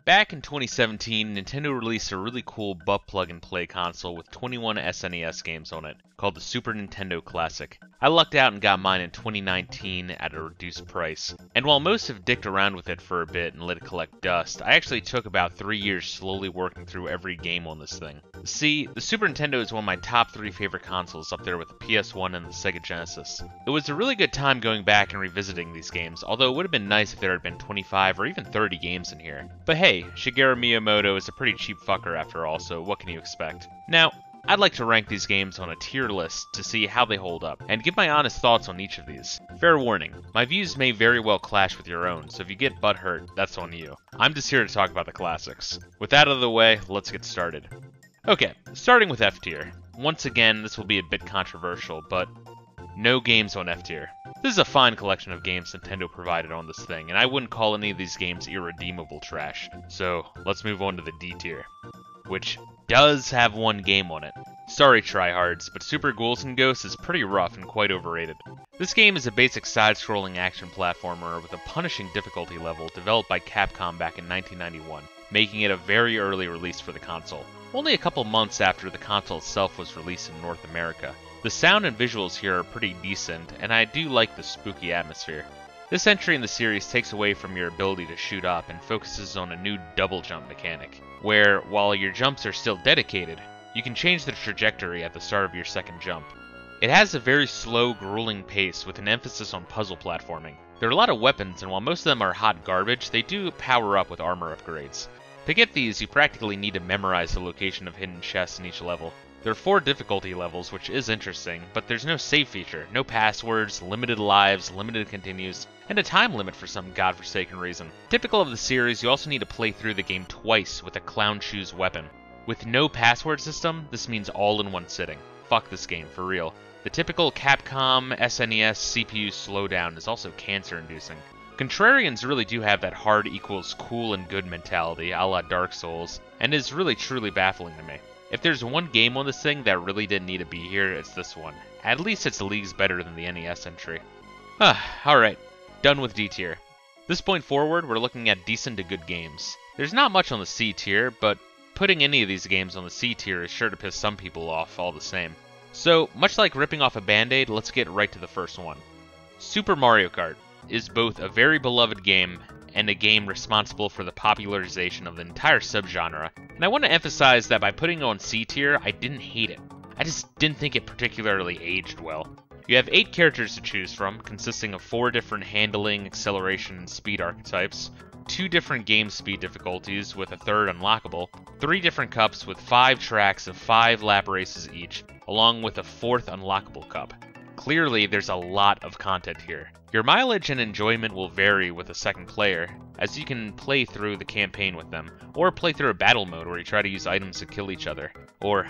Back in 2017, Nintendo released a really cool butt plug-and-play console with 21 SNES games on it, called the Super Nintendo Classic. I lucked out and got mine in 2019 at a reduced price. And while most have dicked around with it for a bit and let it collect dust, I actually took about 3 years slowly working through every game on this thing. See, the Super Nintendo is one of my top 3 favorite consoles, up there with the PS1 and the Sega Genesis. It was a really good time going back and revisiting these games, although it would have been nice if there had been 25 or even 30 games in here. But hey, Shigeru Miyamoto is a pretty cheap fucker after all, so what can you expect? Now, I'd like to rank these games on a tier list to see how they hold up, and give my honest thoughts on each of these. Fair warning, my views may very well clash with your own, so if you get butthurt, that's on you. I'm just here to talk about the classics. With that out of the way, let's get started. Okay, starting with F tier. Once again, this will be a bit controversial, but no games on F tier. This is a fine collection of games Nintendo provided on this thing, and I wouldn't call any of these games irredeemable trash. So, let's move on to the D tier, which does have one game on it. Sorry tryhards, but Super Ghouls'n Ghosts is pretty rough and quite overrated. This game is a basic side-scrolling action platformer with a punishing difficulty level developed by Capcom back in 1991, making it a very early release for the console. Only a couple months after the console itself was released in North America. The sound and visuals here are pretty decent, and I do like the spooky atmosphere. This entry in the series takes away from your ability to shoot up and focuses on a new double jump mechanic, where, while your jumps are still dedicated, you can change the trajectory at the start of your second jump. It has a very slow, grueling pace with an emphasis on puzzle platforming. There are a lot of weapons, and while most of them are hot garbage, they do power up with armor upgrades. To get these, you practically need to memorize the location of hidden chests in each level. There are 4 difficulty levels, which is interesting, but there's no save feature, no passwords, limited lives, limited continues, and a time limit for some godforsaken reason. Typical of the series, you also need to play through the game twice with a clown shoes weapon. With no password system, this means all in one sitting. Fuck this game, for real. The typical Capcom SNES CPU slowdown is also cancer-inducing. Contrarians really do have that hard equals cool and good mentality, a la Dark Souls, and is really truly baffling to me. If there's one game on this thing that really didn't need to be here, it's this one. At least it's leagues better than the NES entry. Alright, done with D tier. This point forward, we're looking at decent to good games. There's not much on the C tier, but putting any of these games on the C tier is sure to piss some people off all the same. So, much like ripping off a band-aid, let's get right to the first one. Super Mario Kart is both a very beloved game and a game responsible for the popularization of the entire subgenre, and I want to emphasize that by putting it on C tier, I didn't hate it. I just didn't think it particularly aged well. You have 8 characters to choose from, consisting of 4 different handling, acceleration, and speed archetypes, 2 different game speed difficulties with a 3rd unlockable, 3 different cups with 5 tracks of 5 lap races each, along with a 4th unlockable cup. Clearly, there's a lot of content here. Your mileage and enjoyment will vary with a second player, as you can play through the campaign with them, or play through a battle mode where you try to use items to kill each other. Or,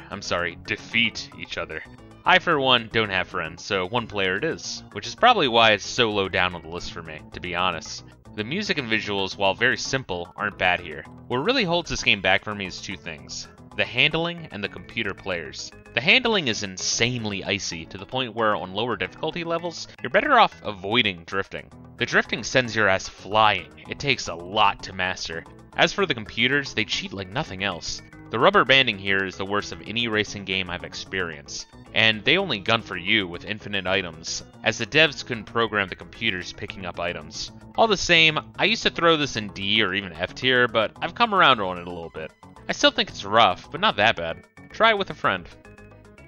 defeat each other. I, for one, don't have friends, so one player it is, which is probably why it's so low down on the list for me, to be honest. The music and visuals, while very simple, aren't bad here. What really holds this game back for me is 2 things: the handling and the computer players. The handling is insanely icy, to the point where on lower difficulty levels, you're better off avoiding drifting. The drifting sends your ass flying. It takes a lot to master. As for the computers, they cheat like nothing else. The rubber banding here is the worst of any racing game I've experienced, and they only gun for you with infinite items, as the devs couldn't program the computers picking up items. All the same, I used to throw this in D or even F tier, but I've come around on it a little bit. I still think it's rough, but not that bad. Try it with a friend.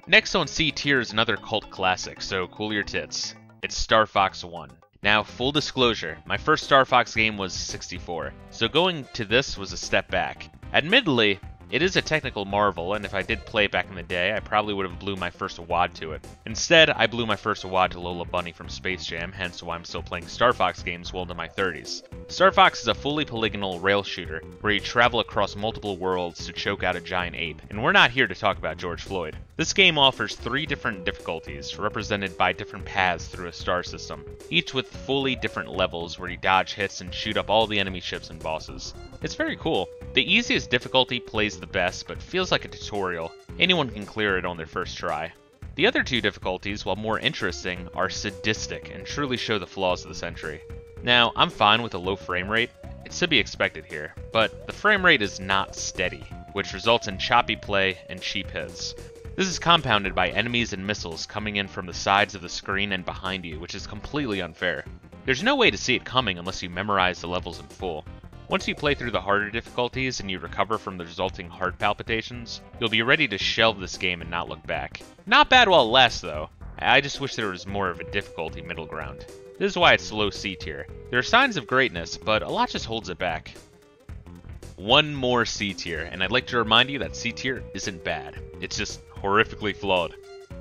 Next on C tier is another cult classic, so cool your tits. It's Star Fox 1. Now, full disclosure, my first Star Fox game was 64, so going to this was a step back. Admittedly, it is a technical marvel, and if I did play it back in the day, I probably would have blew my first wad to it. Instead, I blew my first wad to Lola Bunny from Space Jam, hence why I'm still playing Star Fox games well into my 30s. Star Fox is a fully polygonal rail shooter, where you travel across multiple worlds to choke out a giant ape, and we're not here to talk about George Floyd. This game offers 3 different difficulties, represented by different paths through a star system, each with fully different levels where you dodge hits and shoot up all the enemy ships and bosses. It's very cool. The easiest difficulty plays the best, but feels like a tutorial. Anyone can clear it on their first try. The other 2 difficulties, while more interesting, are sadistic and truly show the flaws of this entry. Now, I'm fine with a low frame rate, It's to be expected here, but the frame rate is not steady, which results in choppy play and cheap hits. This is compounded by enemies and missiles coming in from the sides of the screen and behind you, which is completely unfair. There's no way to see it coming unless you memorize the levels in full. Once you play through the harder difficulties and you recover from the resulting heart palpitations, you'll be ready to shelve this game and not look back. Not bad while it lasts though. I just wish there was more of a difficulty middle ground. This is why it's low C tier. There are signs of greatness, but a lot just holds it back. One more C tier, and I'd like to remind you that C tier isn't bad. It's just horrifically flawed.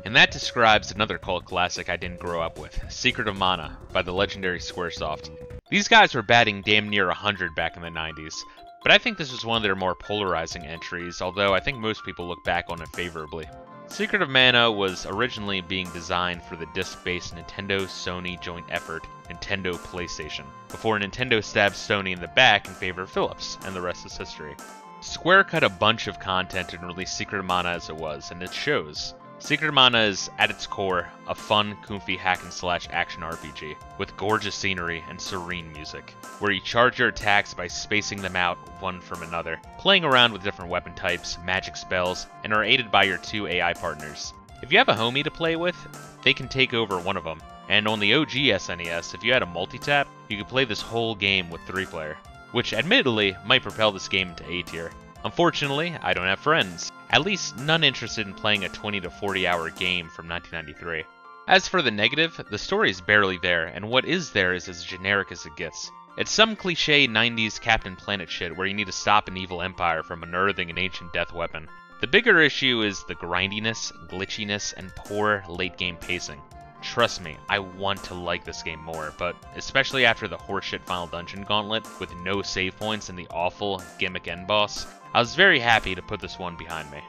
And that describes another cult classic I didn't grow up with, Secret of Mana by the legendary Squaresoft. These guys were batting damn near 100 back in the 90s, but I think this was one of their more polarizing entries, although I think most people look back on it favorably. Secret of Mana was originally being designed for the disc-based Nintendo-Sony joint effort, Nintendo PlayStation, before Nintendo stabbed Sony in the back in favor of Philips, and the rest is history. Square cut a bunch of content and released Secret of Mana as it was, and it shows. Secret of Mana is, at its core, a fun, goofy hack-and-slash action RPG, with gorgeous scenery and serene music, where you charge your attacks by spacing them out one from another, playing around with different weapon types, magic spells, and are aided by your two AI partners. If you have a homie to play with, they can take over one of them, and on the OG SNES, if you had a multi-tap, you could play this whole game with 3-player, which admittedly might propel this game into A tier. Unfortunately, I don't have friends. At least none interested in playing a 20 to 40 hour game from 1993. As for the negative, the story is barely there, and what is there is as generic as it gets. It's some cliche 90s Captain Planet shit where you need to stop an evil empire from unearthing an ancient death weapon. The bigger issue is the grindiness, glitchiness, and poor late game pacing. Trust me, I want to like this game more, but especially after the horseshit Final Dungeon Gauntlet with no save points and the awful gimmick end boss, I was very happy to put this one behind me.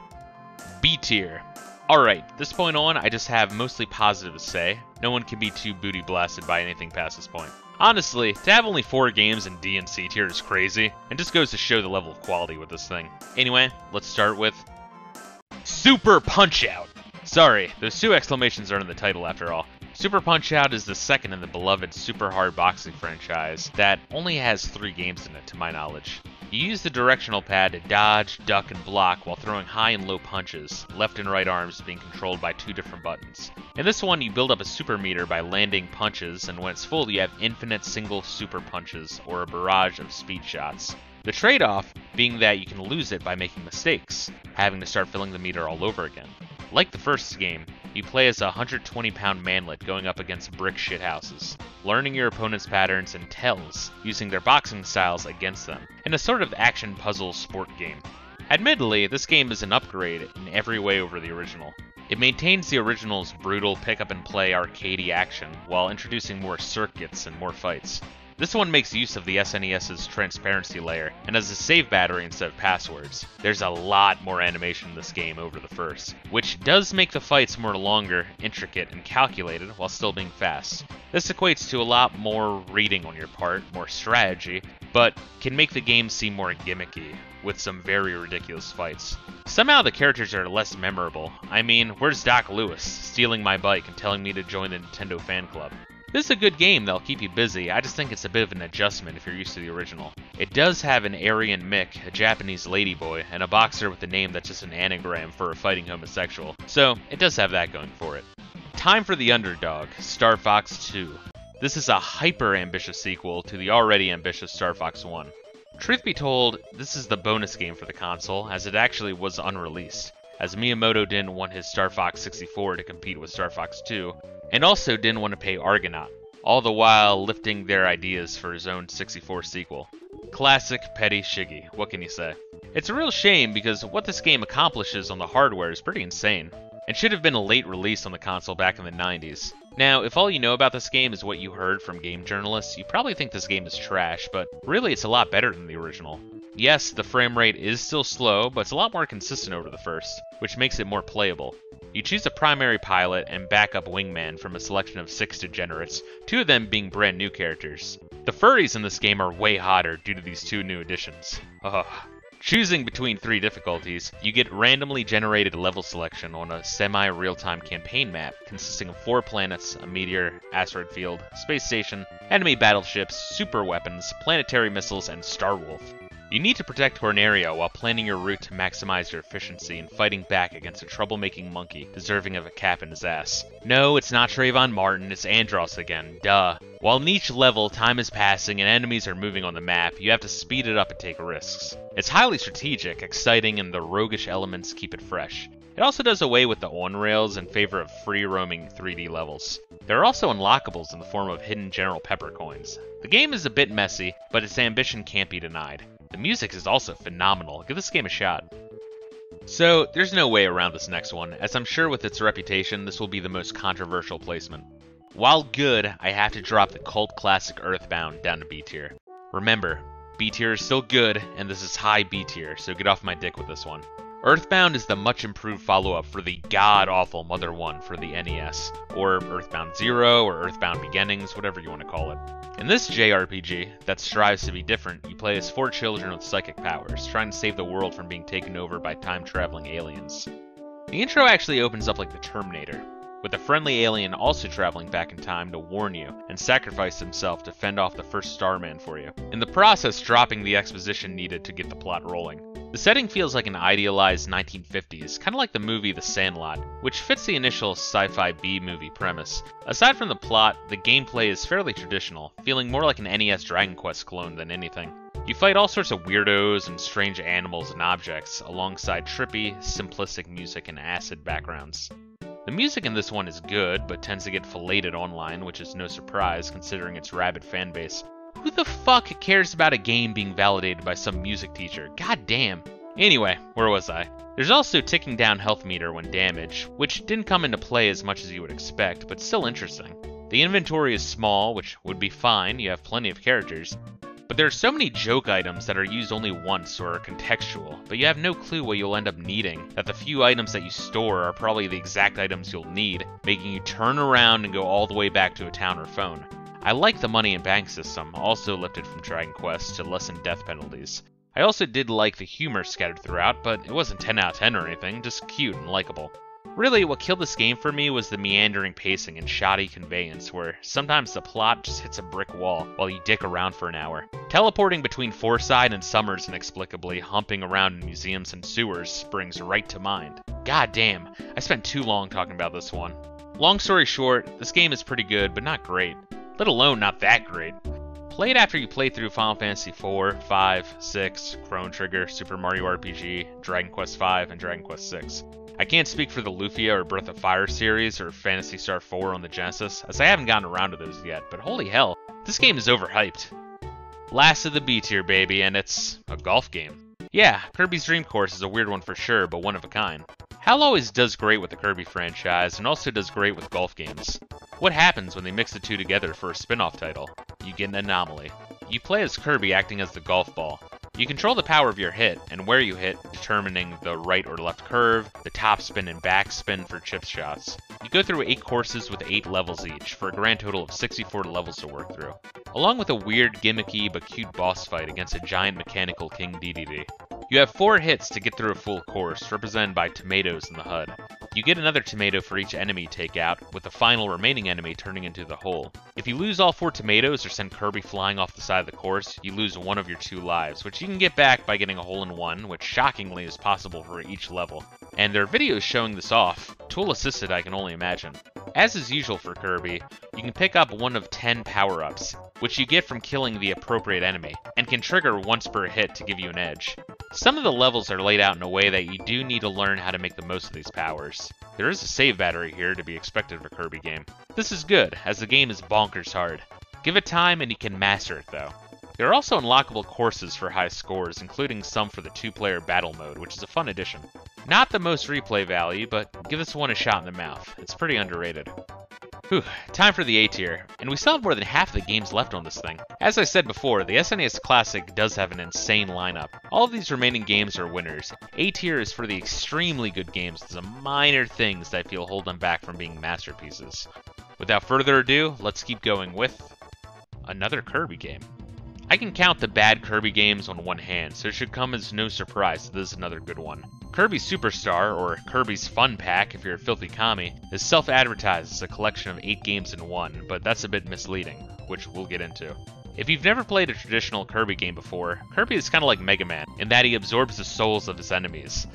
B tier. Alright, this point on, I just have mostly positive to say. No one can be too booty blasted by anything past this point. Honestly, to have only 4 games in D and C tier is crazy, and just goes to show the level of quality with this thing. Anyway, let's start with Super Punch-Out! Sorry, those 2 exclamations are in the title after all. Super Punch-Out is the second in the beloved Super Hard Boxing franchise that only has 3 games in it, to my knowledge. You use the directional pad to dodge, duck, and block while throwing high and low punches, left and right arms being controlled by 2 different buttons. In this one, you build up a super meter by landing punches, and when it's full, you have infinite single super punches, or a barrage of speed shots. The trade-off being that you can lose it by making mistakes, having to start filling the meter all over again. Like the first game, you play as a 120-pound manlet going up against brick shithouses, learning your opponent's patterns and tells, using their boxing styles against them, in a sort of action puzzle sport game. Admittedly, this game is an upgrade in every way over the original. It maintains the original's brutal pick-up-and-play arcadey action, while introducing more circuits and more fights. This one makes use of the SNES's transparency layer, and has a save battery instead of passwords. There's a lot more animation in this game over the first, which does make the fights more longer, intricate, and calculated while still being fast. This equates to a lot more reading on your part, more strategy, but can make the game seem more gimmicky, with some very ridiculous fights. Somehow the characters are less memorable. I mean, where's Doc Lewis, stealing my bike and telling me to join the Nintendo fan club? This is a good game that'll keep you busy, I just think it's a bit of an adjustment if you're used to the original. It does have an Aryan Mick, a Japanese ladyboy, and a boxer with a name that's just an anagram for a fighting homosexual, so it does have that going for it. Time for the underdog, Star Fox 2. This is a hyper-ambitious sequel to the already ambitious Star Fox 1. Truth be told, this is the bonus game for the console, as it actually was unreleased, as Miyamoto didn't want his Star Fox 64 to compete with Star Fox 2, and also didn't want to pay Argonaut, all the while lifting their ideas for his own 64 sequel. Classic petty shiggy, what can you say? It's a real shame because what this game accomplishes on the hardware is pretty insane, and should have been a late release on the console back in the 90s. Now, if all you know about this game is what you heard from game journalists, you probably think this game is trash, but really it's a lot better than the original. Yes, the frame rate is still slow, but it's a lot more consistent over the first, which makes it more playable. You choose a primary pilot and backup wingman from a selection of 6 degenerates, 2 of them being brand new characters. The furries in this game are way hotter due to these 2 new additions. Ugh. Choosing between 3 difficulties, you get randomly generated level selection on a semi-real-time campaign map consisting of 4 planets, a meteor, asteroid field, space station, enemy battleships, super weapons, planetary missiles, and Starwolf. You need to protect Corneria while planning your route to maximize your efficiency and fighting back against a troublemaking monkey deserving of a cap in his ass. No, it's not Trayvon Martin, it's Andros again, duh. While in each level, time is passing and enemies are moving on the map, you have to speed it up and take risks. It's highly strategic, exciting, and the roguish elements keep it fresh. It also does away with the on-rails in favor of free-roaming 3D levels. There are also unlockables in the form of hidden General Pepper coins. The game is a bit messy, but its ambition can't be denied. The music is also phenomenal. Give this game a shot. So, there's no way around this next one, as I'm sure with its reputation, this will be the most controversial placement. While good, I have to drop the cult classic EarthBound down to B tier. Remember, B tier is still good, and this is high B tier, so get off my dick with this one. EarthBound is the much improved follow-up for the god-awful Mother 1 for the NES, or EarthBound Zero, or EarthBound Beginnings, whatever you want to call it. In this JRPG, that strives to be different, you play as 4 children with psychic powers, trying to save the world from being taken over by time-traveling aliens. The intro actually opens up like the Terminator, with a friendly alien also traveling back in time to warn you and sacrifice himself to fend off the first Starman for you, in the process dropping the exposition needed to get the plot rolling. The setting feels like an idealized 1950s, kind of like the movie The Sandlot, which fits the initial sci-fi B-movie premise. Aside from the plot, the gameplay is fairly traditional, feeling more like an NES Dragon Quest clone than anything. You fight all sorts of weirdos and strange animals and objects, alongside trippy, simplistic music and acid backgrounds. The music in this one is good, but tends to get filleted online, which is no surprise considering its rabid fanbase. Who the fuck cares about a game being validated by some music teacher? God damn. Anyway, where was I? There's also ticking down health meter when damaged, which didn't come into play as much as you would expect, but still interesting. The inventory is small, which would be fine, you have plenty of characters. But there are so many joke items that are used only once or are contextual, but you have no clue what you'll end up needing, that the few items that you store are probably the exact items you'll need, making you turn around and go all the way back to a town or phone. I like the money and bank system, also lifted from Dragon Quest to lessen death penalties. I also did like the humor scattered throughout, but it wasn't 10 out of 10 or anything, just cute and likable. Really, what killed this game for me was the meandering pacing and shoddy conveyance, where sometimes the plot just hits a brick wall while you dick around for an hour. Teleporting between Forside and Summers inexplicably, humping around in museums and sewers springs right to mind. God damn, I spent too long talking about this one. Long story short, this game is pretty good, but not great. Let alone not that great. Play it after you play through Final Fantasy IV, 5, 6, Chrono Trigger, Super Mario RPG, Dragon Quest V, and Dragon Quest VI. I can't speak for the Lufia or Breath of Fire series or Phantasy Star 4 on the Genesis, as I haven't gotten around to those yet, but holy hell, this game is overhyped. Last of the B tier, baby, and it's a golf game. Yeah, Kirby's Dream Course is a weird one for sure, but one of a kind. HAL always does great with the Kirby franchise, and also does great with golf games. What happens when they mix the two together for a spin-off title? You get an anomaly. You play as Kirby acting as the golf ball. You control the power of your hit, and where you hit, determining the right or left curve, the top spin and back spin for chip shots. You go through 8 courses with 8 levels each, for a grand total of 64 levels to work through, along with a weird, gimmicky, but cute boss fight against a giant mechanical King DDD. You have 4 hits to get through a full course, represented by tomatoes in the HUD. You get another tomato for each enemy you take out, with the final remaining enemy turning into the hole. If you lose all 4 tomatoes or send Kirby flying off the side of the course, you lose one of your 2 lives, which you can get back by getting a hole-in-one, which shockingly is possible for each level. And there are videos showing this off, tool-assisted I can only imagine. As is usual for Kirby, you can pick up one of 10 power-ups, which you get from killing the appropriate enemy, and can trigger once per hit to give you an edge. Some of the levels are laid out in a way that you do need to learn how to make the most of these powers. There is a save battery here to be expected of a Kirby game. This is good, as the game is bonkers hard. Give it time and you can master it though. There are also unlockable courses for high scores, including some for the 2-player battle mode, which is a fun addition. Not the most replay value, but give this one a shot in the mouth. It's pretty underrated. Whew, time for the A tier, and we still have more than half the games left on this thing. As I said before, the SNES Classic does have an insane lineup. All of these remaining games are winners. A tier is for the extremely good games with some minor things that I feel hold them back from being masterpieces. Without further ado, let's keep going with another Kirby game. I can count the bad Kirby games on one hand, so it should come as no surprise that this is another good one. Kirby Superstar, or Kirby's Fun Pack if you're a filthy commie, is self-advertised as a collection of 8 games in one, but that's a bit misleading, which we'll get into. If you've never played a traditional Kirby game before, Kirby is kind of like Mega Man, in that he absorbs the souls of his enemies.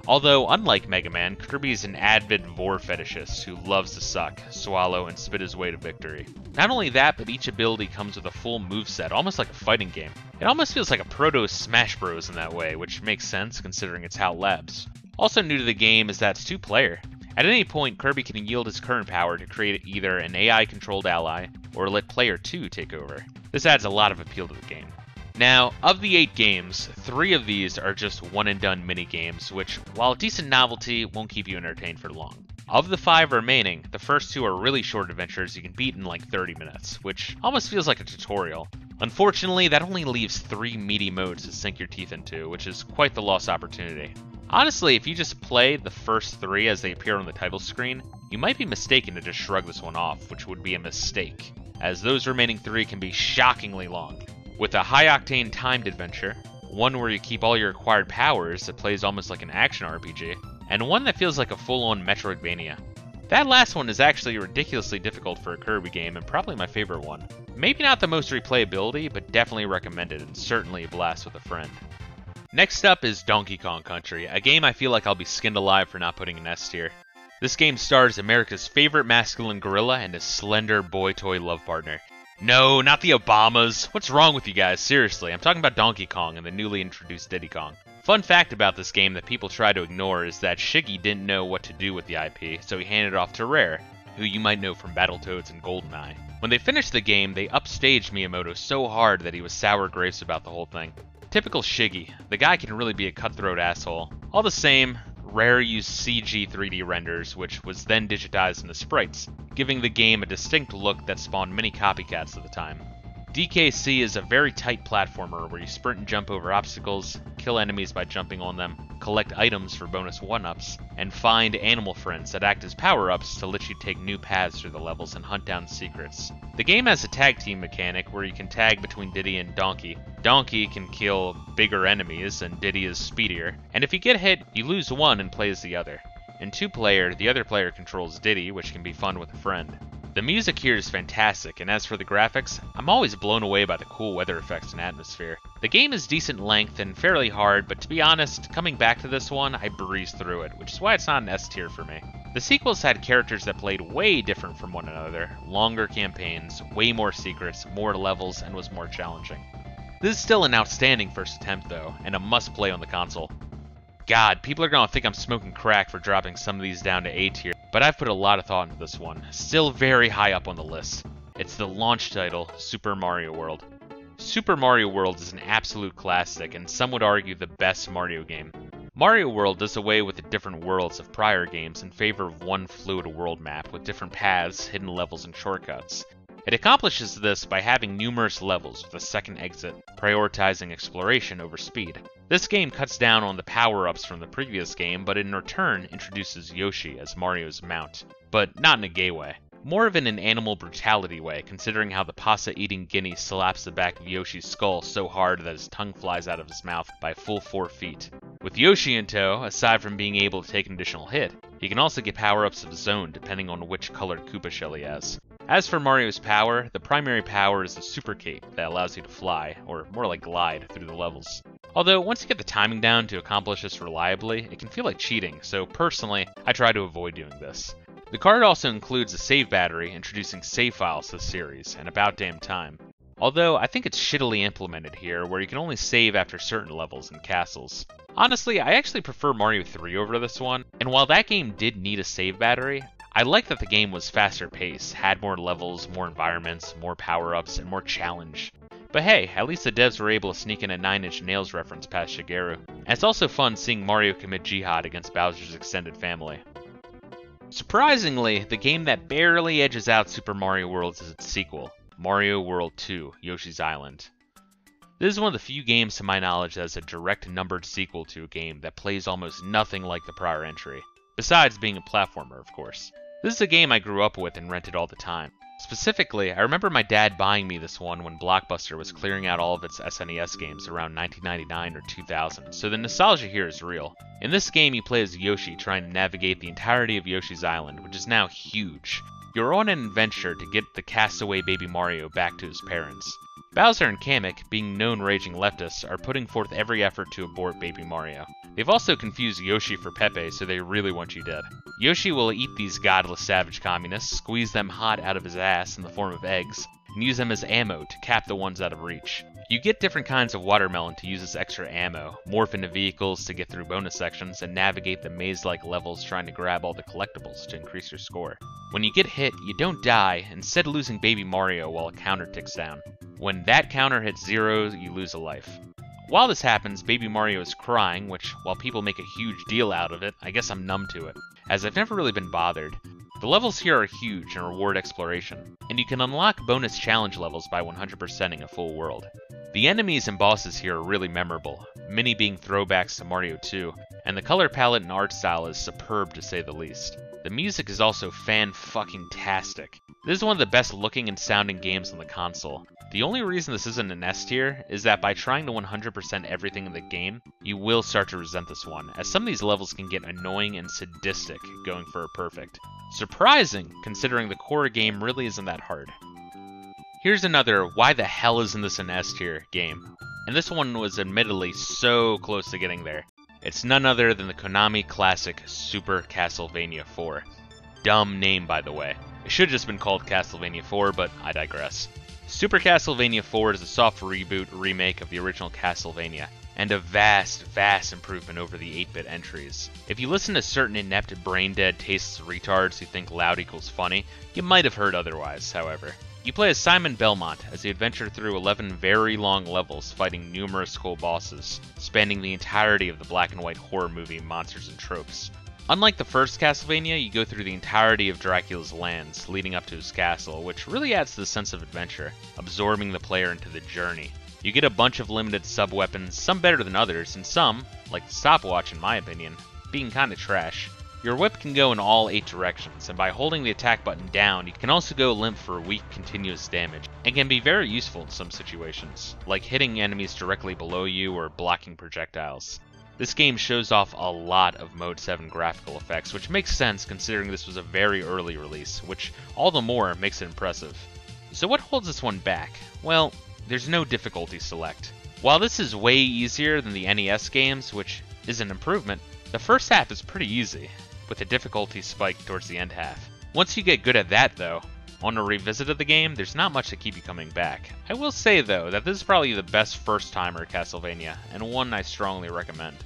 Although, unlike Mega Man, Kirby is an avid vor fetishist who loves to suck, swallow, and spit his way to victory. Not only that, but each ability comes with a full moveset, almost like a fighting game. It almost feels like a proto-Smash Bros in that way, which makes sense considering it's HAL Labs. Also new to the game is that it's 2-player. At any point, Kirby can yield his current power to create either an AI-controlled ally, or let player 2 take over. This adds a lot of appeal to the game. Now, of the 8 games, 3 of these are just one-and-done mini-games, which, while a decent novelty, won't keep you entertained for long. Of the 5 remaining, the first 2 are really short adventures you can beat in like 30 minutes, which almost feels like a tutorial. Unfortunately, that only leaves 3 meaty modes to sink your teeth into, which is quite the lost opportunity. Honestly, if you just play the first 3 as they appear on the title screen, you might be mistaken to just shrug this one off, which would be a mistake, as those remaining 3 can be shockingly long. With a high-octane timed adventure, one where you keep all your acquired powers that plays almost like an action RPG, and one that feels like a full-on Metroidvania. That last one is actually ridiculously difficult for a Kirby game and probably my favorite one. Maybe not the most replayability, but definitely recommended and certainly a blast with a friend. Next up is Donkey Kong Country, a game I feel like I'll be skinned alive for not putting in S tier. This game stars America's favorite masculine gorilla and his slender boy toy love partner. No, not the Obamas. What's wrong with you guys? Seriously, I'm talking about Donkey Kong and the newly introduced Diddy Kong. Fun fact about this game that people try to ignore is that Shiggy didn't know what to do with the IP, so he handed it off to Rare, who you might know from Battletoads and GoldenEye. When they finished the game, they upstaged Miyamoto so hard that he was sour grapes about the whole thing. Typical Shiggy. The guy can really be a cutthroat asshole. All the same, Rare used CG 3D renders, which was then digitized into sprites, giving the game a distinct look that spawned many copycats at the time. DKC is a very tight platformer where you sprint and jump over obstacles, kill enemies by jumping on them, collect items for bonus 1-ups, and find animal friends that act as power-ups to let you take new paths through the levels and hunt down secrets. The game has a tag team mechanic where you can tag between Diddy and Donkey. Donkey can kill bigger enemies and Diddy is speedier, and if you get hit, you lose one and play as the other. In 2-player, the other player controls Diddy, which can be fun with a friend. The music here is fantastic, and as for the graphics, I'm always blown away by the cool weather effects and atmosphere. The game is decent length and fairly hard, but to be honest, coming back to this one, I breezed through it, which is why it's not an S tier for me. The sequels had characters that played way different from one another, longer campaigns, way more secrets, more levels, and was more challenging. This is still an outstanding first attempt though, and a must-play on the console. God, people are gonna think I'm smoking crack for dropping some of these down to A tier, but I've put a lot of thought into this one. Still very high up on the list. It's the launch title, Super Mario World. Super Mario World is an absolute classic, and some would argue the best Mario game. Mario World does away with the different worlds of prior games in favor of one fluid world map with different paths, hidden levels, and shortcuts. It accomplishes this by having numerous levels with a second exit, prioritizing exploration over speed. This game cuts down on the power-ups from the previous game, but in return introduces Yoshi as Mario's mount, but not in a gay way. More of in an animal brutality way, considering how the pasta-eating guinea slaps the back of Yoshi's skull so hard that his tongue flies out of his mouth by a full 4 feet. With Yoshi in tow, aside from being able to take an additional hit, he can also get power-ups of his own depending on which colored Koopa shell he has. As for Mario's power, the primary power is the Super Cape that allows you to fly, or more like glide, through the levels. Although, once you get the timing down to accomplish this reliably, it can feel like cheating, so personally, I try to avoid doing this. The card also includes a save battery, introducing save files to the series, and about damn time. Although, I think it's shittily implemented here, where you can only save after certain levels and castles. Honestly, I actually prefer Mario 3 over this one, and while that game did need a save battery, I like that the game was faster paced, had more levels, more environments, more power-ups, and more challenge. But hey, at least the devs were able to sneak in a 9 Inch Nails reference past Shigeru. And it's also fun seeing Mario commit jihad against Bowser's extended family. Surprisingly, the game that barely edges out Super Mario World is its sequel, Mario World 2, Yoshi's Island. This is one of the few games to my knowledge that is a direct numbered sequel to a game that plays almost nothing like the prior entry, besides being a platformer, of course. This is a game I grew up with and rented all the time. Specifically, I remember my dad buying me this one when Blockbuster was clearing out all of its SNES games around 1999 or 2000, so the nostalgia here is real. In this game, you play as Yoshi trying to navigate the entirety of Yoshi's Island, which is now huge. You're on an adventure to get the castaway baby Mario back to his parents. Bowser and Kamek, being known raging leftists, are putting forth every effort to abort baby Mario. They've also confused Yoshi for Pepe, so they really want you dead. Yoshi will eat these godless savage communists, squeeze them hot out of his ass in the form of eggs, and use them as ammo to cap the ones out of reach. You get different kinds of watermelon to use as extra ammo, morph into vehicles to get through bonus sections, and navigate the maze-like levels trying to grab all the collectibles to increase your score. When you get hit, you don't die, instead losing baby Mario while a counter ticks down. When that counter hits 0, you lose a life. While this happens, baby Mario is crying, which, while people make a huge deal out of it, I guess I'm numb to it, as I've never really been bothered. The levels here are huge and reward exploration, and you can unlock bonus challenge levels by 100%ing a full world. The enemies and bosses here are really memorable, many being throwbacks to Mario 2, and the color palette and art style is superb to say the least. The music is also fan-fucking-tastic. This is one of the best looking and sounding games on the console. The only reason this isn't an S tier is that by trying to 100% everything in the game, you will start to resent this one, as some of these levels can get annoying and sadistic going for a perfect. Surprising, considering the core game really isn't that hard. Here's another why the hell isn't this an S tier game, and this one was admittedly so close to getting there. It's none other than the Konami classic Super Castlevania 4. Dumb name, by the way. It should have just been called Castlevania 4, but I digress. Super Castlevania 4 is a soft reboot remake of the original Castlevania, and a vast, vast improvement over the 8-bit entries. If you listen to certain inept, brain-dead, tasteless retards who think loud equals funny, you might have heard otherwise, however. You play as Simon Belmont as you adventure through 11 very long levels fighting numerous cool bosses, spanning the entirety of the black and white horror movie Monsters and Tropes. Unlike the first Castlevania, you go through the entirety of Dracula's lands, leading up to his castle, which really adds to the sense of adventure, absorbing the player into the journey. You get a bunch of limited sub-weapons, some better than others, and some, like the stopwatch in my opinion, being kinda trash. Your whip can go in all 8 directions, and by holding the attack button down, you can also go limp for weak continuous damage, and can be very useful in some situations, like hitting enemies directly below you or blocking projectiles. This game shows off a lot of Mode 7 graphical effects, which makes sense considering this was a very early release, which all the more makes it impressive. So what holds this one back? Well, there's no difficulty select. While this is way easier than the NES games, which is an improvement, the first half is pretty easy, with a difficulty spike towards the end half. Once you get good at that though, on a revisit of the game, there's not much to keep you coming back. I will say though, that this is probably the best first-timer Castlevania, and one I strongly recommend.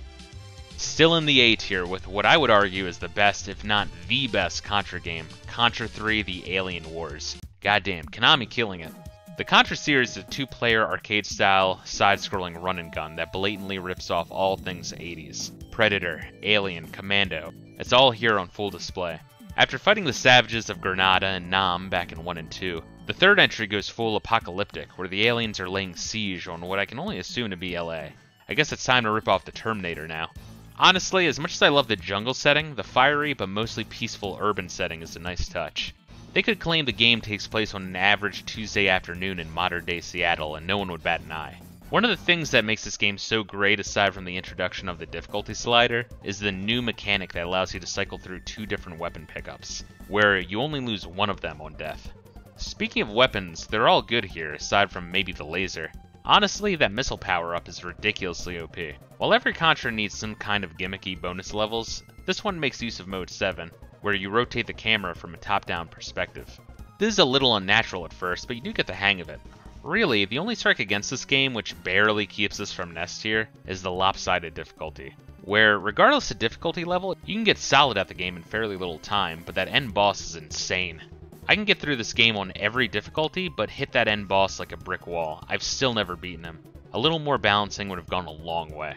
Still in the A tier with what I would argue is the best, if not the best, Contra game, Contra 3 The Alien Wars. Goddamn, Konami killing it. The Contra series is a 2-player arcade-style, side-scrolling run-and-gun that blatantly rips off all things 80s. Predator, Alien, Commando, it's all here on full display. After fighting the savages of Granada and Nam back in 1 and 2, the third entry goes full apocalyptic, where the aliens are laying siege on what I can only assume to be LA. I guess it's time to rip off the Terminator now. Honestly, as much as I love the jungle setting, the fiery but mostly peaceful urban setting is a nice touch. They could claim the game takes place on an average Tuesday afternoon in modern-day Seattle, and no one would bat an eye. One of the things that makes this game so great, aside from the introduction of the difficulty slider, is the new mechanic that allows you to cycle through 2 different weapon pickups, where you only lose one of them on death. Speaking of weapons, they're all good here, aside from maybe the laser. Honestly, that missile power-up is ridiculously OP. While every Contra needs some kind of gimmicky bonus levels, this one makes use of Mode 7, where you rotate the camera from a top-down perspective. This is a little unnatural at first, but you do get the hang of it. Really, the only strike against this game, which barely keeps this from Nest tier, is the lopsided difficulty, where, regardless of difficulty level, you can get solid at the game in fairly little time, but that end boss is insane. I can get through this game on every difficulty, but hit that end boss like a brick wall. I've still never beaten him. A little more balancing would have gone a long way.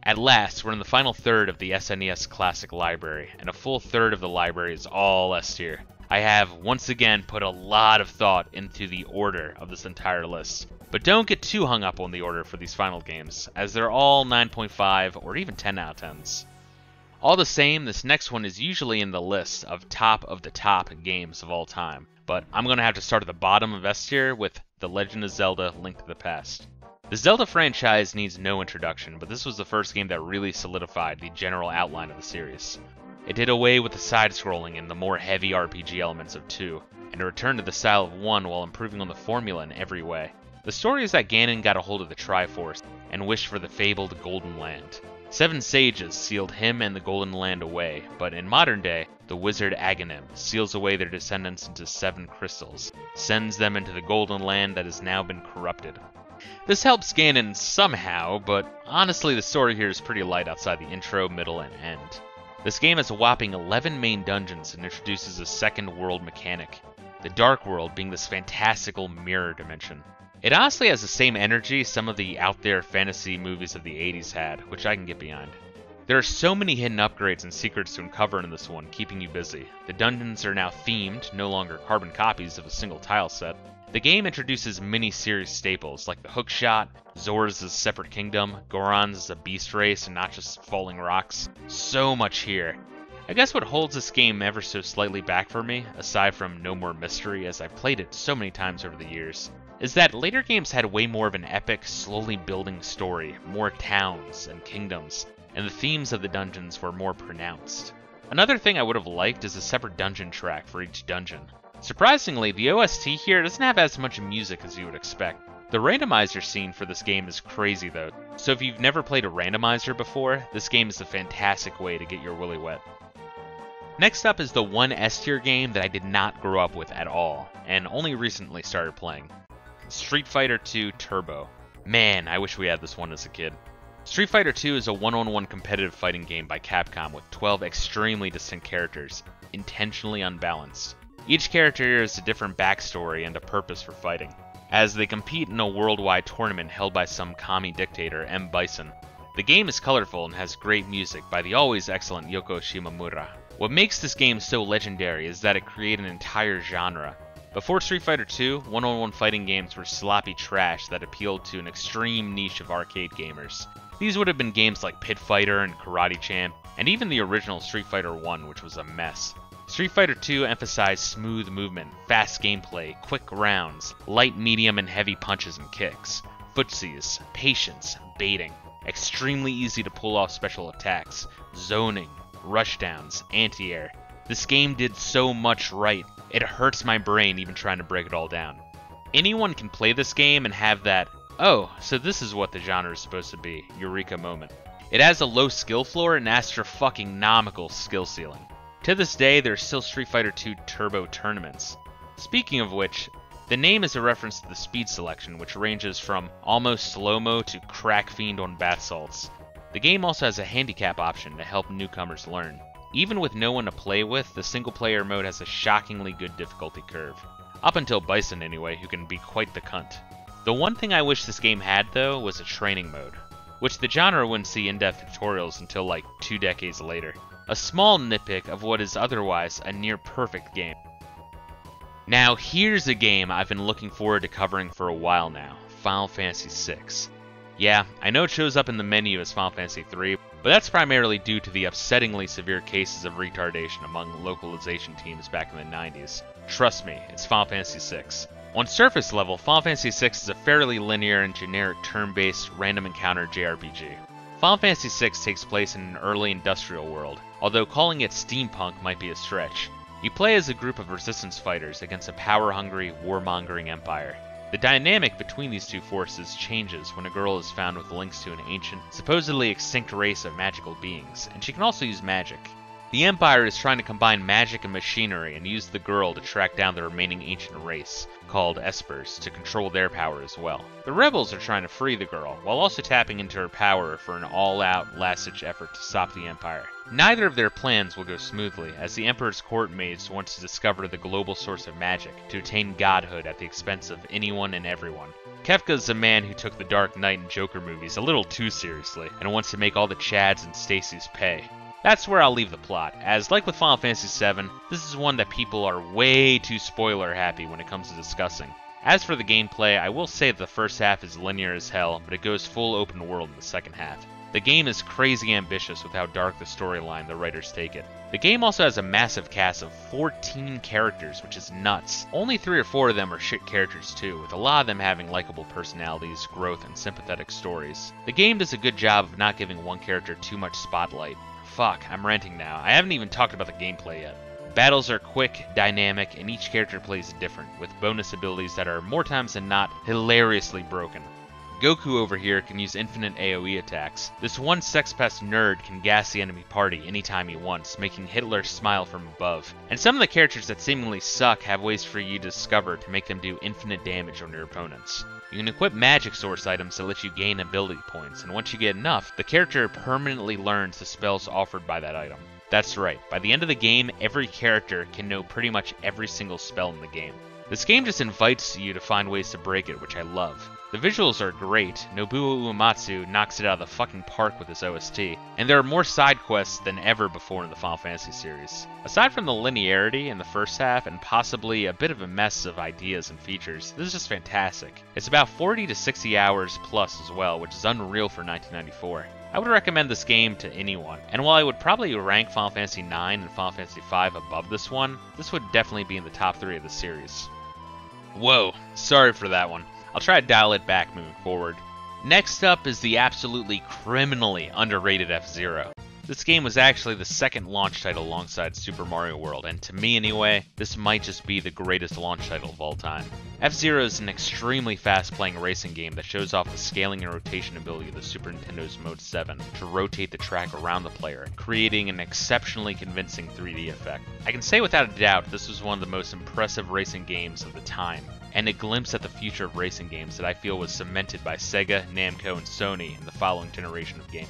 At last, we're in the final third of the SNES Classic Library, and a full third of the library is all S tier. I have, once again, put a lot of thought into the order of this entire list. But don't get too hung up on the order for these final games, as they're all 9.5 or even 10 out of 10s. All the same, this next one is usually in the list of the top games of all time, but I'm going to have to start at the bottom of S tier with The Legend of Zelda: Link to the Past. The Zelda franchise needs no introduction, but this was the first game that really solidified the general outline of the series. It did away with the side-scrolling and the more heavy RPG elements of 2, and it returned to the style of 1 while improving on the formula in every way. The story is that Ganon got a hold of the Triforce and wished for the fabled Golden Land. 7 sages sealed him and the Golden Land away, but in modern day, the wizard Aghanim seals away their descendants into 7 crystals, sends them into the Golden Land that has now been corrupted. This helps Ganon somehow, but honestly the story here is pretty light outside the intro, middle, and end. This game has a whopping 11 main dungeons and introduces a second world mechanic, the Dark World being this fantastical mirror dimension. It honestly has the same energy some of the out there fantasy movies of the 80s had, which I can get behind. There are so many hidden upgrades and secrets to uncover in this one, keeping you busy. The dungeons are now themed, no longer carbon copies of a single tile set. The game introduces mini-series staples like the hookshot, Zora's separate kingdom, Goron's is a beast race and not just falling rocks. So much here. I guess what holds this game ever so slightly back for me, aside from no more mystery as I've played it so many times over the years, is that later games had way more of an epic, slowly building story, more towns and kingdoms, and the themes of the dungeons were more pronounced. Another thing I would have liked is a separate dungeon track for each dungeon. Surprisingly, the OST here doesn't have as much music as you would expect. The randomizer scene for this game is crazy though, so if you've never played a randomizer before, this game is a fantastic way to get your willy wet. Next up is the one S tier game that I did not grow up with at all, and only recently started playing. Street Fighter 2 Turbo. Man, I wish we had this one as a kid. Street Fighter 2 is a one-on-one competitive fighting game by Capcom with 12 extremely distinct characters, intentionally unbalanced. Each character has a different backstory and a purpose for fighting, as they compete in a worldwide tournament held by some commie dictator, M. Bison. The game is colorful and has great music by the always excellent Yoko Shimomura. What makes this game so legendary is that it created an entire genre. Before Street Fighter 2, one-on-one fighting games were sloppy trash that appealed to an extreme niche of arcade gamers. These would have been games like Pit Fighter and Karate Champ, and even the original Street Fighter 1, which was a mess. Street Fighter 2 emphasized smooth movement, fast gameplay, quick rounds, light, medium, and heavy punches and kicks, footsies, patience, baiting, extremely easy to pull off special attacks, zoning, rushdowns, anti-air. This game did so much right. It hurts my brain even trying to break it all down. Anyone can play this game and have that, oh, so this is what the genre is supposed to be, eureka moment. It has a low skill floor and asks for fucking nomical skill ceiling. To this day, there's still Street Fighter 2 Turbo tournaments. Speaking of which, the name is a reference to the speed selection, which ranges from almost slow-mo to crack fiend on bath salts. The game also has a handicap option to help newcomers learn. Even with no one to play with, the single-player mode has a shockingly good difficulty curve. Up until Bison anyway, who can be quite the cunt. The one thing I wish this game had though was a training mode, which the genre wouldn't see in-depth tutorials until like 2 decades later. A small nitpick of what is otherwise a near-perfect game. Now here's a game I've been looking forward to covering for a while now, Final Fantasy VI. Yeah, I know it shows up in the menu as Final Fantasy III, but that's primarily due to the upsettingly severe cases of retardation among localization teams back in the 90s. Trust me, it's Final Fantasy VI. On surface level, Final Fantasy VI is a fairly linear and generic turn-based random encounter JRPG. Final Fantasy VI takes place in an early industrial world, although calling it steampunk might be a stretch. You play as a group of resistance fighters against a power-hungry, warmongering empire. The dynamic between these two forces changes when a girl is found with links to an ancient, supposedly extinct race of magical beings, and she can also use magic. The Empire is trying to combine magic and machinery and use the girl to track down the remaining ancient race, called Espers, to control their power as well. The rebels are trying to free the girl, while also tapping into her power for an all-out, last-ditch effort to stop the Empire. Neither of their plans will go smoothly, as the Emperor's court maids want to discover the global source of magic, to attain godhood at the expense of anyone and everyone. Kefka's a man who took the Dark Knight and Joker movies a little too seriously, and wants to make all the Chads and Stacys pay. That's where I'll leave the plot, as like with Final Fantasy VII, this is one that people are way too spoiler happy when it comes to discussing. As for the gameplay, I will say that the first half is linear as hell, but it goes full open world in the second half. The game is crazy ambitious with how dark the storyline the writers take it. The game also has a massive cast of 14 characters, which is nuts. Only 3 or 4 of them are shit characters too, with a lot of them having likable personalities, growth, and sympathetic stories. The game does a good job of not giving one character too much spotlight. Fuck, I'm ranting now. I haven't even talked about the gameplay yet. Battles are quick, dynamic, and each character plays different, with bonus abilities that are more times than not hilariously broken. Goku over here can use infinite AoE attacks. This one sex-pest nerd can gas the enemy party anytime he wants, making Hitler smile from above. And some of the characters that seemingly suck have ways for you to discover to make them do infinite damage on your opponents. You can equip magic source items that let you gain ability points, and once you get enough, the character permanently learns the spells offered by that item. That's right, by the end of the game, every character can know pretty much every single spell in the game. This game just invites you to find ways to break it, which I love. The visuals are great, Nobuo Uematsu knocks it out of the fucking park with his OST, and there are more side quests than ever before in the Final Fantasy series. Aside from the linearity in the first half and possibly a bit of a mess of ideas and features, this is just fantastic. It's about 40 to 60 hours plus as well, which is unreal for 1994. I would recommend this game to anyone, and while I would probably rank Final Fantasy IX and Final Fantasy V above this one, this would definitely be in the top 3 of the series. Whoa, sorry for that one. I'll try to dial it back moving forward. Next up is the absolutely criminally underrated F-Zero. This game was actually the second launch title alongside Super Mario World, and to me anyway, this might just be the greatest launch title of all time. F-Zero is an extremely fast-playing racing game that shows off the scaling and rotation ability of the Super Nintendo's Mode 7 to rotate the track around the player, creating an exceptionally convincing 3D effect. I can say without a doubt this was one of the most impressive racing games of the time, and a glimpse at the future of racing games that I feel was cemented by Sega, Namco, and Sony in the following generation of gaming.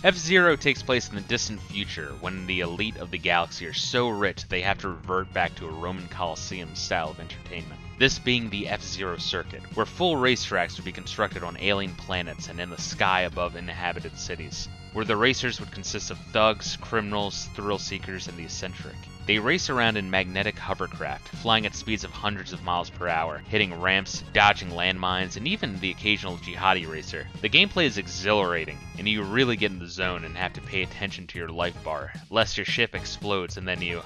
F-Zero takes place in the distant future, when the elite of the galaxy are so rich they have to revert back to a Roman Colosseum style of entertainment. This being the F-Zero circuit, where full racetracks would be constructed on alien planets and in the sky above inhabited cities, where the racers would consist of thugs, criminals, thrill seekers, and the eccentric. They race around in magnetic hovercraft, flying at speeds of hundreds of miles per hour, hitting ramps, dodging landmines, and even the occasional jihadi racer. The gameplay is exhilarating, and you really get in the zone and have to pay attention to your life bar, lest your ship explodes and then you,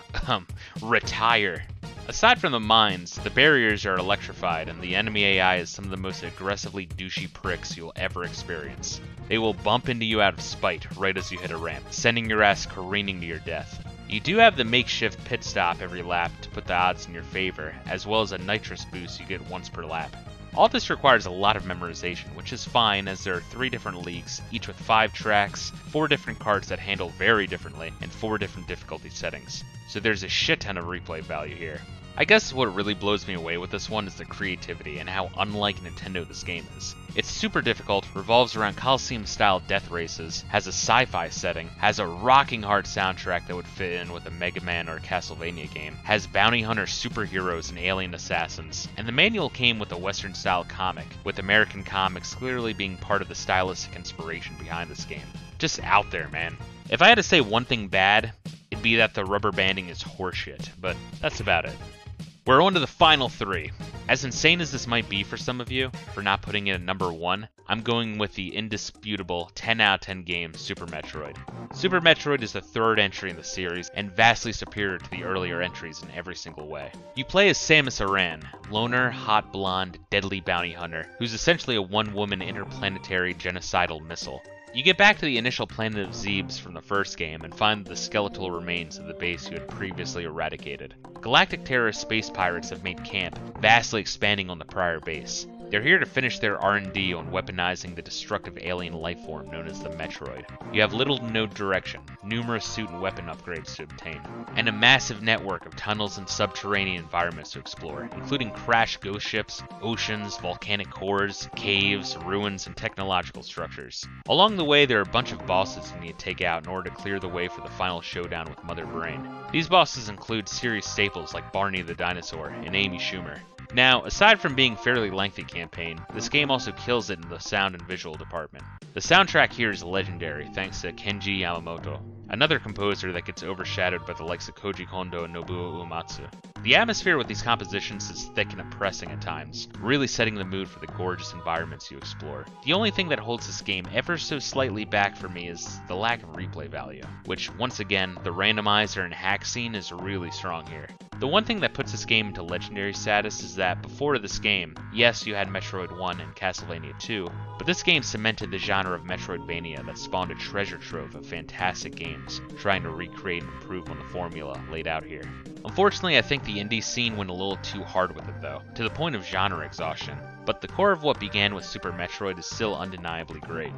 retire. Aside from the mines, the barriers are electrified, and the enemy AI is some of the most aggressively douchey pricks you'll ever experience. They will bump into you out of spite right as you hit a ramp, sending your ass careening to your death. You do have the makeshift pit stop every lap to put the odds in your favor, as well as a nitrous boost you get once per lap. All this requires a lot of memorization, which is fine as there are 3 different leagues, each with 5 tracks, 4 different carts that handle very differently, and 4 different difficulty settings. So there's a shit ton of replay value here. I guess what really blows me away with this one is the creativity and how unlike Nintendo this game is. It's super difficult, revolves around Coliseum-style death races, has a sci-fi setting, has a rocking hard soundtrack that would fit in with a Mega Man or a Castlevania game, has bounty hunter superheroes and alien assassins, and the manual came with a Western-style comic, with American comics clearly being part of the stylistic inspiration behind this game. Just out there, man. If I had to say one thing bad, it'd be that the rubber banding is horseshit, but that's about it. We're on to the final 3. As insane as this might be for some of you, for not putting it at number 1, I'm going with the indisputable 10 out of 10 game Super Metroid. Super Metroid is the 3rd entry in the series, and vastly superior to the earlier entries in every single way. You play as Samus Aran, loner, hot blonde, deadly bounty hunter, who's essentially a one-woman interplanetary genocidal missile. You get back to the initial planet of Zebes from the first game and find the skeletal remains of the base you had previously eradicated. Galactic terrorist space pirates have made camp, vastly expanding on the prior base. They're here to finish their R&D on weaponizing the destructive alien lifeform known as the Metroid. You have little to no direction, numerous suit and weapon upgrades to obtain, and a massive network of tunnels and subterranean environments to explore, including crashed ghost ships, oceans, volcanic cores, caves, ruins, and technological structures. Along the way, there are a bunch of bosses you need to take out in order to clear the way for the final showdown with Mother Brain. These bosses include series staples like Barney the Dinosaur and Amy Schumer. Now, aside from being a fairly lengthy campaign, this game also kills it in the sound and visual department. The soundtrack here is legendary thanks to Kenji Yamamoto. another composer that gets overshadowed by the likes of Koji Kondo and Nobuo Uematsu. The atmosphere with these compositions is thick and oppressing at times, really setting the mood for the gorgeous environments you explore. The only thing that holds this game ever so slightly back for me is the lack of replay value, which, once again, the randomizer and hack scene is really strong here. The one thing that puts this game into legendary status is that before this game, yes, you had Metroid 1 and Castlevania 2, but this game cemented the genre of Metroidvania that spawned a treasure trove of fantastic games, trying to recreate and improve on the formula laid out here. Unfortunately, I think the indie scene went a little too hard with it though, to the point of genre exhaustion, but the core of what began with Super Metroid is still undeniably great.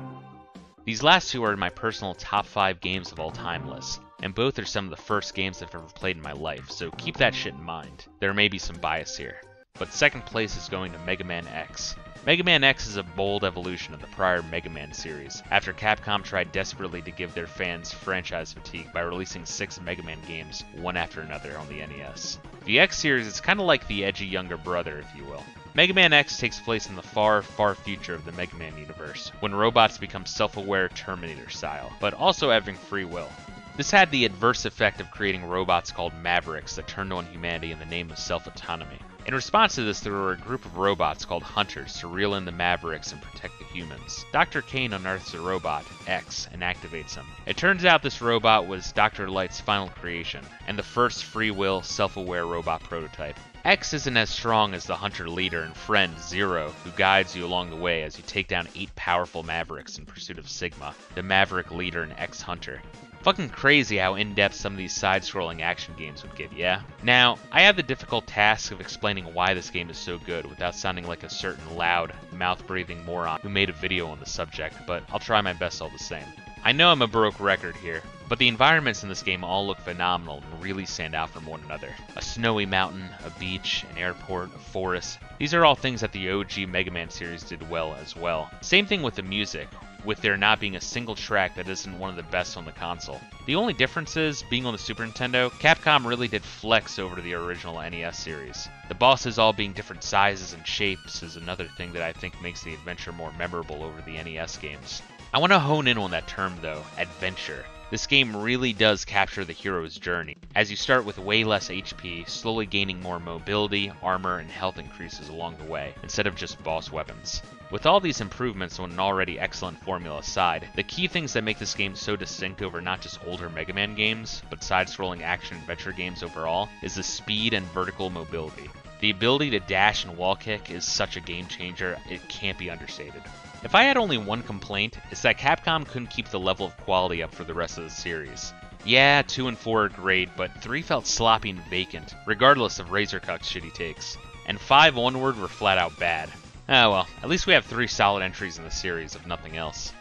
These last two are in my personal top 5 games of all time list, and both are some of the first games I've ever played in my life, so keep that shit in mind. There may be some bias here. But second place is going to Mega Man X. Mega Man X is a bold evolution of the prior Mega Man series, after Capcom tried desperately to give their fans franchise fatigue by releasing 6 Mega Man games, one after another on the NES. The X series is kinda like the edgy younger brother, if you will. Mega Man X takes place in the far, far future of the Mega Man universe, when robots become self-aware Terminator style, but also having free will. This had the adverse effect of creating robots called Mavericks that turned on humanity in the name of self-autonomy. In response to this, there were a group of robots called Hunters to reel in the Mavericks and protect the humans. Dr. Kane unearths a robot, X, and activates him. It turns out this robot was Dr. Light's final creation, and the first free will, self-aware robot prototype. X isn't as strong as the Hunter leader and friend, Zero, who guides you along the way as you take down 8 powerful Mavericks in pursuit of Sigma, the Maverick leader and X-Hunter. Fucking crazy how in-depth some of these side-scrolling action games would get, yeah? Now, I have the difficult task of explaining why this game is so good without sounding like a certain loud, mouth-breathing moron who made a video on the subject, but I'll try my best all the same. I know I'm a broke record here, but the environments in this game all look phenomenal and really stand out from one another. A snowy mountain, a beach, an airport, a forest. These are all things that the OG Mega Man series did well as well. Same thing with the music, with there not being a single track that isn't one of the best on the console. The only difference is, being on the Super Nintendo, Capcom really did flex over the original NES series. The bosses all being different sizes and shapes is another thing that I think makes the adventure more memorable over the NES games. I want to hone in on that term though, adventure. This game really does capture the hero's journey, as you start with way less HP, slowly gaining more mobility, armor, and health increases along the way, instead of just boss weapons. With all these improvements on an already excellent formula aside, the key things that make this game so distinct over not just older Mega Man games, but side-scrolling action-adventure games overall, is the speed and vertical mobility. The ability to dash and wall kick is such a game changer, it can't be understated. If I had only one complaint, it's that Capcom couldn't keep the level of quality up for the rest of the series. Yeah, 2 and 4 are great, but 3 felt sloppy and vacant, regardless of Razorcuck's shitty takes. And 5 onward were flat out bad. Ah well, at least we have 3 solid entries in the series, if nothing else.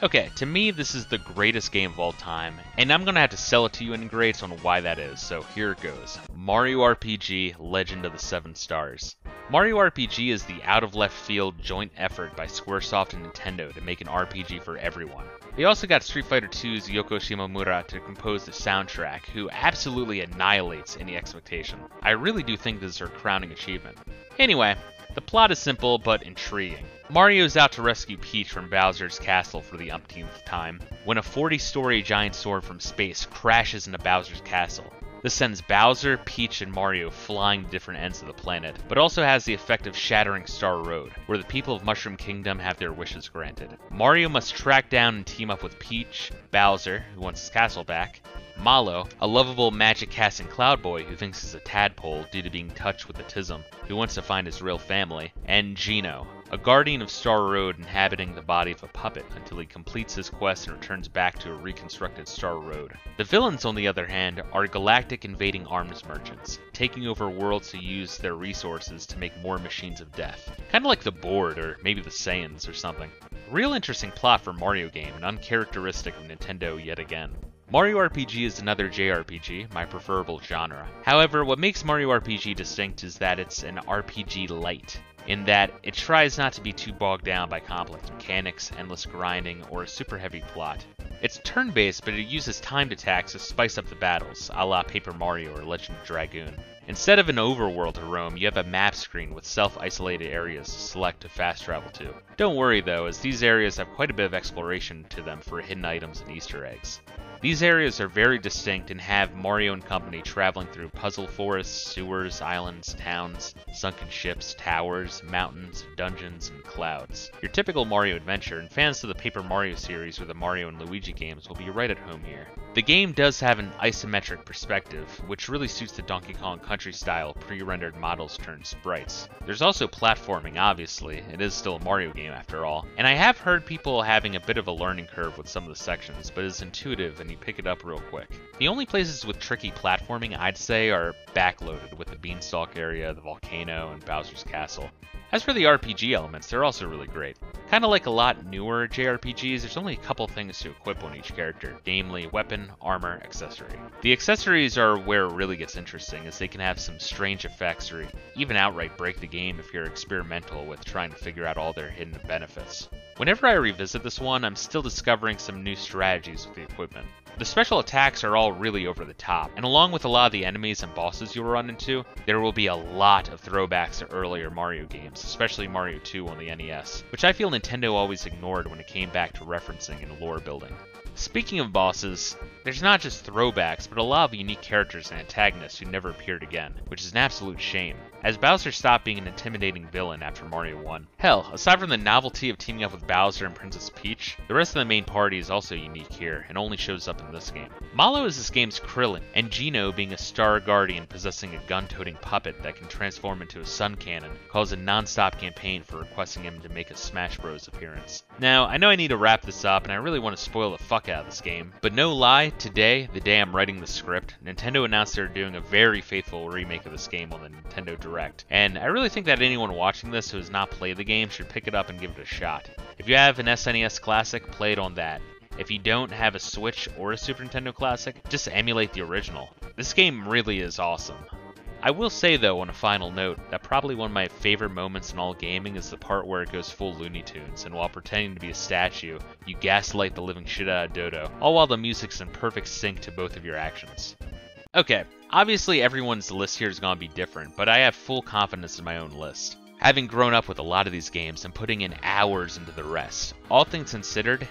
Okay, to me this is the greatest game of all time, and I'm gonna have to sell it to you in grades on why that is, so here it goes. Mario RPG Legend of the 7 Stars. Mario RPG is the out-of-left-field joint effort by Squaresoft and Nintendo to make an RPG for everyone. They also got Street Fighter II's Yoko Shimomura to compose the soundtrack, who absolutely annihilates any expectation. I really do think this is her crowning achievement. Anyway, the plot is simple but intriguing. Mario is out to rescue Peach from Bowser's castle for the umpteenth time, when a 40-story giant sword from space crashes into Bowser's castle. This sends Bowser, Peach, and Mario flying to different ends of the planet, but also has the effect of shattering Star Road, where the people of Mushroom Kingdom have their wishes granted. Mario must track down and team up with Peach, Bowser, who wants his castle back, Mallow, a lovable magic-casting cloud boy who thinks he's a tadpole due to being touched with autism, who wants to find his real family, and Geno, a guardian of Star Road inhabiting the body of a puppet until he completes his quest and returns back to a reconstructed Star Road. The villains, on the other hand, are galactic invading arms merchants, taking over worlds to use their resources to make more machines of death. Kinda like the Board, or maybe the Saiyans or something. Real interesting plot for a Mario game, and uncharacteristic of Nintendo yet again. Mario RPG is another JRPG, my preferable genre. However, what makes Mario RPG distinct is that it's an RPG light, in that it tries not to be too bogged down by complex mechanics, endless grinding, or a super heavy plot. It's turn-based, but it uses timed attacks to spice up the battles, a la Paper Mario or Legend of Dragoon. Instead of an overworld to roam, you have a map screen with self-isolated areas to select to fast travel to. Don't worry though, as these areas have quite a bit of exploration to them for hidden items and Easter eggs. These areas are very distinct and have Mario and company traveling through puzzle forests, sewers, islands, towns, sunken ships, towers, mountains, dungeons, and clouds. Your typical Mario adventure, and fans of the Paper Mario series or the Mario and Luigi games will be right at home here. The game does have an isometric perspective, which really suits the Donkey Kong Country style pre-rendered models turned sprites. There's also platforming, obviously, it is still a Mario game after all, and I have heard people having a bit of a learning curve with some of the sections, but it's intuitive and you pick it up real quick. The only places with tricky platforming I'd say are backloaded with the Beanstalk area, the volcano, and Bowser's Castle. As for the RPG elements, they're also really great. Kinda like a lot newer JRPGs, there's only a couple things to equip on each character, namely weapon, armor, accessory. The accessories are where it really gets interesting, as they can have some strange effects or even outright break the game if you're experimental with trying to figure out all their hidden benefits. Whenever I revisit this one, I'm still discovering some new strategies with the equipment. The special attacks are all really over the top, and along with a lot of the enemies and bosses you'll run into, there will be a lot of throwbacks to earlier Mario games, especially Mario 2 on the NES, which I feel Nintendo always ignored when it came back to referencing and lore building. Speaking of bosses, there's not just throwbacks, but a lot of unique characters and antagonists who never appeared again, which is an absolute shame, as Bowser stopped being an intimidating villain after Mario 1. Hell, aside from the novelty of teaming up with Bowser and Princess Peach, the rest of the main party is also unique here, and only shows up in this game. Mallow is this game's Krillin, and Geno, being a Star Guardian possessing a gun-toting puppet that can transform into a sun cannon, calls a non-stop campaign for requesting him to make a Smash Bros. Appearance. Now, I know I need to wrap this up, and I really want to spoil the fuck out of this game, but no lie, today, the day I'm writing the script, Nintendo announced they're doing a very faithful remake of this game on the Nintendo Direct, and I really think that anyone watching this who has not played the game should pick it up and give it a shot. If you have an SNES Classic, play it on that. If you don't have a Switch or a Super Nintendo Classic, just emulate the original. This game really is awesome. I will say though, on a final note, that probably one of my favorite moments in all gaming is the part where it goes full Looney Tunes, and while pretending to be a statue, you gaslight the living shit out of Dodo, all while the music's in perfect sync to both of your actions. Okay, obviously everyone's list here is going to be different, but I have full confidence in my own list. Having grown up with a lot of these games and putting in hours into the rest, all things considered,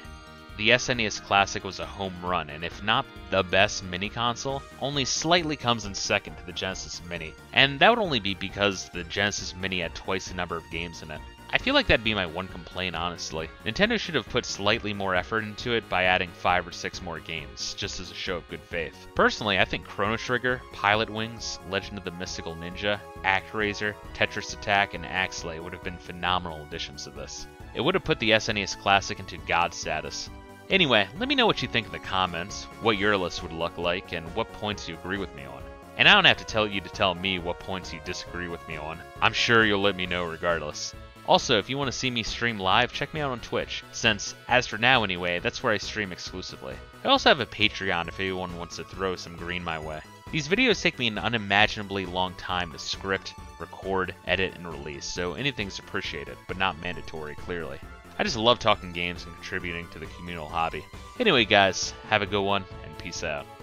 the SNES Classic was a home run, and if not the best mini console, only slightly comes in second to the Genesis Mini, and that would only be because the Genesis Mini had twice the number of games in it. I feel like that'd be my one complaint, honestly. Nintendo should have put slightly more effort into it by adding 5 or 6 more games, just as a show of good faith. Personally, I think Chrono Trigger, Pilot Wings, Legend of the Mystical Ninja, ActRaiser, Tetris Attack, and Axlay would have been phenomenal additions to this. It would have put the SNES Classic into God status. Anyway, let me know what you think in the comments, what your list would look like, and what points you agree with me on. And I don't have to tell you to tell me what points you disagree with me on. I'm sure you'll let me know regardless. Also, if you want to see me stream live, check me out on Twitch, since, as for now anyway, that's where I stream exclusively. I also have a Patreon if anyone wants to throw some green my way. These videos take me an unimaginably long time to script, record, edit, and release, so anything's appreciated, but not mandatory, clearly. I just love talking games and contributing to the communal hobby. Anyway guys, have a good one, and peace out.